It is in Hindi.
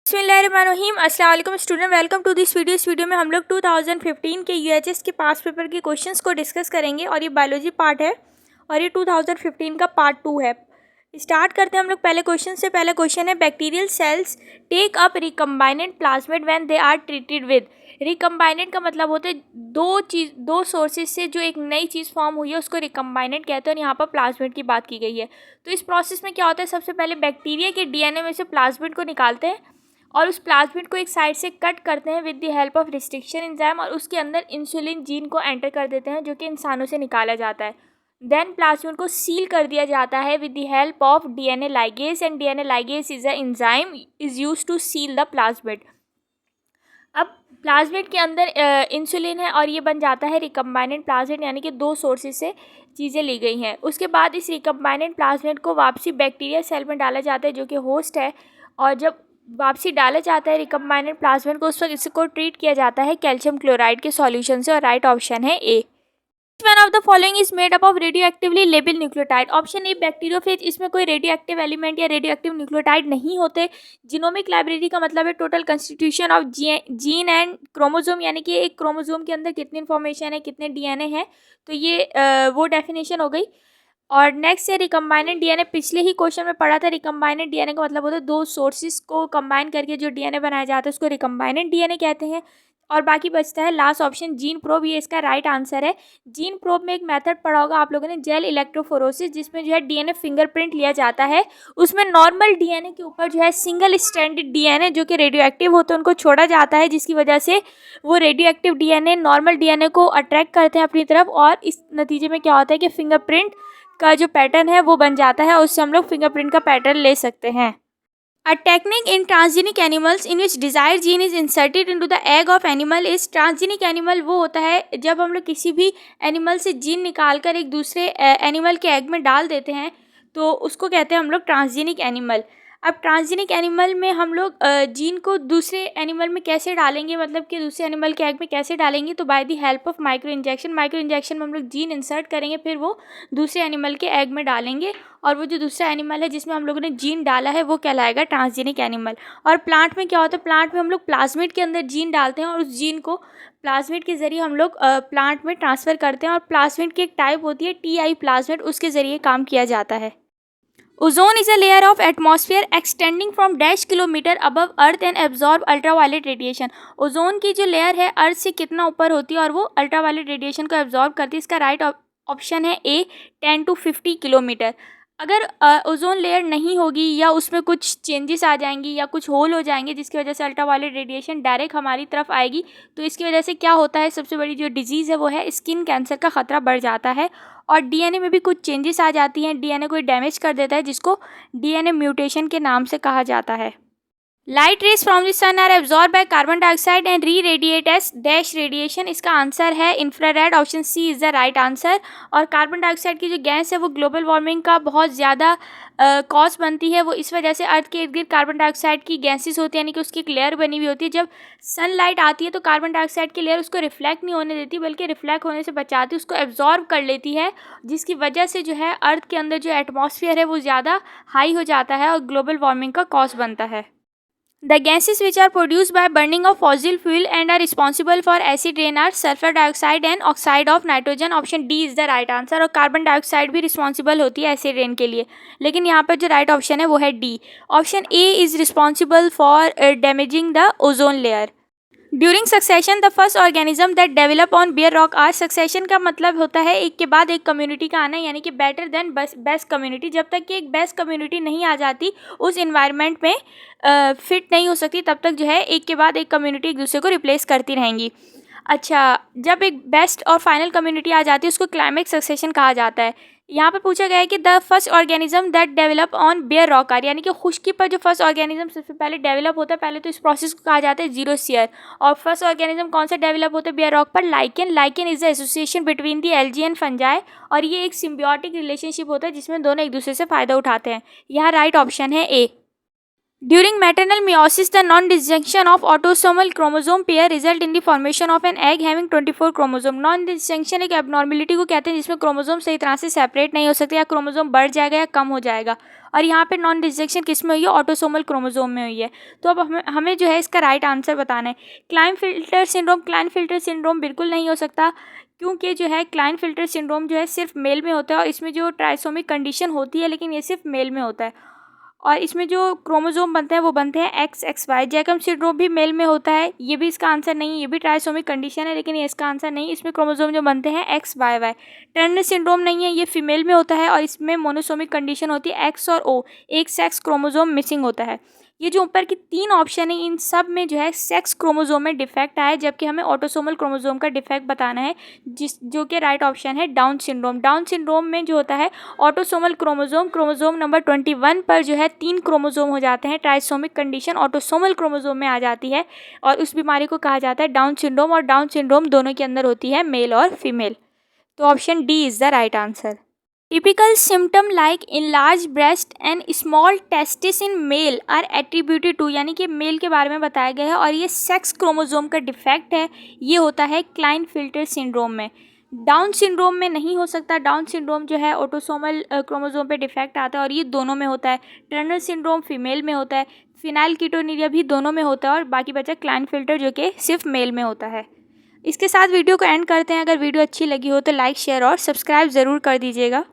बिस्मिल्लाहिर्रहमानिर्रहीम। अस्सलाम वालेकुम student, welcome to this video. इस वीडियो में हम लोग 2015 के यूएचएस के पास पेपर के क्वेश्चंस को डिस्कस करेंगे और ये बायोलॉजी पार्ट है और ये 2015 का पार्ट 2 है। स्टार्ट करते हैं हम लोग पहले क्वेश्चन से। पहला क्वेश्चन है, bacterial cells take up recombinant plasmid when they are treated with. Recombinant का मतलब होता है दो सोर्सेज से जो एक नई चीज़ फॉर्म हुई है उसको रिकम्बाइनेंट कहते हैं, और यहाँ पर प्लाज्मिड की बात की गई है। तो इस प्रोसेस में क्या होता है, सबसे पहले बैक्टीरिया के डीएनए में से प्लाज्मिड को निकालते हैं और उस प्लाज्मिड को एक साइड से कट करते हैं with the help of restriction enzyme, और उसके अंदर इंसुलिन जीन को एंटर कर देते हैं जो कि इंसानों से निकाला जाता है। देन प्लाज्मिड को सील कर दिया जाता है with the help of DNA ligase, and DNA ligase is a enzyme is used to seal the plasmid. अब प्लाज्मिड के अंदर इंसुलिन है और ये बन जाता है रिकम्बाइनेंट प्लाज्मिड, यानी कि दो सोर्सेज से चीज़ें ली गई हैं। उसके बाद इस रिकम्बाइनेंट प्लाज्मिड को वापसी बैक्टीरिया सेल में डाला जाता है जो कि होस्ट है, और जब वापसी डाला जाता है रिकम्बाइनेंट प्लाज्मिड को, उस वक्त इसको ट्रीट किया जाता है कैल्शियम क्लोराइड के सॉल्यूशन से, और राइट ऑप्शन है A. One of the following is made up of radioactively labelled nucleotide. Option A bacteriophage, इसमें कोई रेडियो एक्टिव एलिमेंट या रेडियो एक्टिव न्यूक्लियोटाइड नहीं होते। जीनोमिक लाइब्रेरी का मतलब है total constitution of gene and chromosome, यानी कि एक क्रोमोसोम के अंदर कितनी इन्फॉर्मेशन है, कितने डीएनए हैं, तो ये वो डेफिनेशन हो गई। और नेक्स्ट है रिकम्बाइनेंट डीएनए। पिछले ही क्वेश्चन में पढ़ा था, रिकम्बाइनेंट डीएनए का मतलब होता है दो सोर्सेज को कंबाइन करके जो डीएनए बनाया जाता है उसको रिकम्बाइनेंट डीएनए कहते हैं। और बाकी बचता है लास्ट ऑप्शन जीन प्रोब, ये इसका राइट आंसर है। जीन प्रोब में एक मेथड पढ़ा होगा आप लोगों ने, जेल इलेक्ट्रोफोरोसिस, जिसमें जो है डीएनए फिंगरप्रिंट लिया जाता है। उसमें नॉर्मल डीएनए के ऊपर जो है सिंगल स्ट्रैंडेड डीएनए जो कि रेडियो एक्टिव होते हैं उनको छोड़ा जाता है, जिसकी वजह से वो radio active DNA normal DNA को अट्रैक्ट करते हैं अपनी तरफ, और इस नतीजे में क्या होता है कि फिंगरप्रिंट का जो पैटर्न है वो बन जाता है, और उससे हम लोग फिंगरप्रिंट का पैटर्न ले सकते हैं। A technique in transgenic animals in which desired gene is inserted into the egg of animal is। transgenic animal वो होता है जब हम लोग किसी भी एनिमल से जीन निकाल कर एक दूसरे एनिमल के एग में डाल देते हैं, तो उसको कहते हैं हम लोग ट्रांसजेनिक एनिमल। अब ट्रांसजेनिक एनिमल में हम लोग जीन को दूसरे एनिमल में कैसे डालेंगे, मतलब कि दूसरे एनिमल के एग में कैसे डालेंगे, तो by the help of micro injection. Micro injection में हम लोग जीन इंसर्ट करेंगे, फिर वो दूसरे एनिमल के एग में डालेंगे, और वो जो दूसरा एनिमल है जिसमें हम लोगों ने जीन डाला है वो कहलाएगा ट्रांसजेनिक एनिमल। और प्लांट में क्या होता है, प्लांट में हम लोग प्लाज्मिड के अंदर जीन डालते हैं और उस जीन को प्लाज्मिड के ज़रिए हम लोग प्लांट में ट्रांसफ़र करते हैं, और प्लाज्मिड की एक टाइप होती है टीआई प्लाज्मिड, उसके ज़रिए काम किया जाता है। Ozone is a layer of atmosphere extending from dash kilometer above earth and absorb ultraviolet radiation. Ozone की जो लेयर है अर्थ से कितना ऊपर होती है और वो अल्ट्रावायलेट रेडिएशन को एब्जॉर्ब करती है। इसका राइट ऑप्शन है ए, 10 to 50 किलोमीटर। अगर ओजोन लेयर नहीं होगी या उसमें कुछ चेंजेस आ जाएंगी या कुछ होल हो जाएंगे जिसकी वजह से अल्ट्रावायलेट रेडिएशन डायरेक्ट हमारी तरफ आएगी, तो इसकी वजह से क्या होता है, सबसे बड़ी जो डिजीज़ है वो है स्किन कैंसर का ख़तरा बढ़ जाता है। और डीएनए में भी कुछ चेंजेस आ जाती हैं, डीएनए को डैमेज कर देता है जिसको डीएनए म्यूटेशन के नाम से कहा जाता है। Light rays from the sun are absorb by carbon dioxide and reradiate as dash radiation. इसका आंसर है infrared, option C is the right answer. और कार्बन डाइऑक्साइड की जो गैस है वो ग्लोबल वार्मिंग का बहुत ज़्यादा कॉज बनती है। वो इस वजह से अर्थ के इर्द गिर्द कार्बन डाइऑक्साइड की गैसेस होती है, यानी कि उसकी एक लेयर बनी हुई होती है। जब सनलाइट आती है तो कार्बन डाइऑक्साइड की लेयर उसको रिफ्लेक्ट नहीं होने देती, बल्कि रिफ्लेक्ट होने से बचाती, उसको एब्जॉर्ब कर लेती है, जिसकी वजह से जो है अर्थ के अंदर जो एटमॉस्फेयर है वो ज़्यादा हाई हो जाता है और ग्लोबल वार्मिंग का कॉज बनता है। The gases which are produced by burning of fossil fuel and are responsible for acid rain are sulfur dioxide and oxide of nitrogen। Option D is the right answer. और कार्बन डाइऑक्साइड भी रिस्पॉन्सिबल होती है एसिड रेन के लिए, लेकिन यहाँ पर जो राइट ऑप्शन है वो है D, option A is responsible for damaging the ozone layer. During succession the first organism that develop on bare rock are. Succession का मतलब होता है एक के बाद एक कम्युनिटी का आना, यानी कि बेटर देन बेस्ट कम्युनिटी। जब तक कि एक बेस्ट कम्युनिटी नहीं आ जाती, उस इन्वायरमेंट में फिट नहीं हो सकती, तब तक जो है एक के बाद एक कम्युनिटी एक दूसरे को रिप्लेस करती रहेंगी। अच्छा, जब एक बेस्ट और फाइनल कम्युनिटी आ जाती है उसको क्लाइमेक्स सक्सेशन कहा जाता है। यहाँ पे पूछा गया है कि the first organism that develop on bare rock are, यानी कि खुश्की पर जो फर्स्ट ऑर्गेनिज्म सबसे पहले डेवलप होता है, पहले तो इस प्रोसेस को कहा जाता है जीरोसियर। और फर्स्ट ऑर्गेनिज्म कौन सा डेवलप होता है बियर रॉक पर, lichen. Lichen is the association between the algae and fungi, और ये एक सिम्बियोटिक रिलेशनशिप होता है जिसमें दोनों एक दूसरे से फ़ायदा उठाते हैं। यहाँ राइट ऑप्शन है ए। During maternal meiosis, the non-disjunction of autosomal chromosome pair result in the formation of an egg having 24 chromosome. Non-disjunction एक abnormality को कहते हैं जिसमें क्रोमोसोम सही तरह से सेपरेट नहीं हो सकते, या क्रोमोसोम बढ़ जाएगा या कम हो जाएगा, और यहाँ पे नॉन डिस्जंक्शन किस में हुई है? ऑटोसोमल क्रोमोसोम में हुई है। तो अब हमें जो है इसका राइट आंसर बताना है। क्लाइनफिल्टर सिंड्रोम, क्लाइनफिल्टर सिंड्रोम बिल्कुल नहीं हो सकता, क्योंकि जो है क्लाइनफिल्टर सिंड्रोम जो है सिर्फ मेल में होता है, और इसमें जो ट्राइसोमिक कंडीशन होती है लेकिन ये सिर्फ मेल में होता है, और इसमें जो क्रोमोसोम बनते हैं वो बनते हैं XXY। जैकब सिंड्रोम भी मेल में होता है, ये भी इसका आंसर नहीं, ये भी ट्राइसोमिक कंडीशन है लेकिन ये इसका आंसर नहीं, इसमें क्रोमोसोम जो बनते हैं XYY। टर्नर सिंड्रोम नहीं है, ये फीमेल में होता है और इसमें मोनोसोमिक कंडीशन होती है X और O, एक सेक्स क्रोमोसोम मिसिंग होता है। ये जो ऊपर की 3 ऑप्शन है इन सब में जो है सेक्स क्रोमोसोम में डिफेक्ट आया, जबकि हमें ऑटोसोमल क्रोमोसोम का डिफेक्ट बताना है, जो कि राइट ऑप्शन है डाउन सिंड्रोम। डाउन सिंड्रोम में जो होता है ऑटोसोमल क्रोमोसोम नंबर 21 पर जो है 3 क्रोमोसोम हो जाते हैं, ट्राइसोमिक कंडीशन ऑटोसोमल क्रोमोसोम में आ जाती है, और उस बीमारी को कहा जाता है डाउन सिंड्रोम, और डाउन सिंड्रोम दोनों के अंदर होती है, मेल और फीमेल। तो option D is the right answer. Typical symptom like enlarged breast and small testis in male are attributed to, यानी कि मेल के बारे में बताया गया है, और ये सेक्स क्रोमोसोम का डिफेक्ट है, ये होता है क्लाइनफिल्टर सिंड्रोम में। डाउन सिंड्रोम में नहीं हो सकता, डाउन सिंड्रोम जो है ऑटोसोमल क्रोमोसोम पे डिफेक्ट आता है और ये दोनों में होता है। टर्नर सिंड्रोम फीमेल में होता है, फिनाइलकीटोनुरिया भी दोनों में होता है, और बाकी बचा क्लाइनफिल्टर जो कि सिर्फ मेल में होता है। इसके साथ वीडियो को एंड करते हैं। अगर वीडियो अच्छी लगी हो तो लाइक, शेयर और सब्सक्राइब ज़रूर कर दीजिएगा।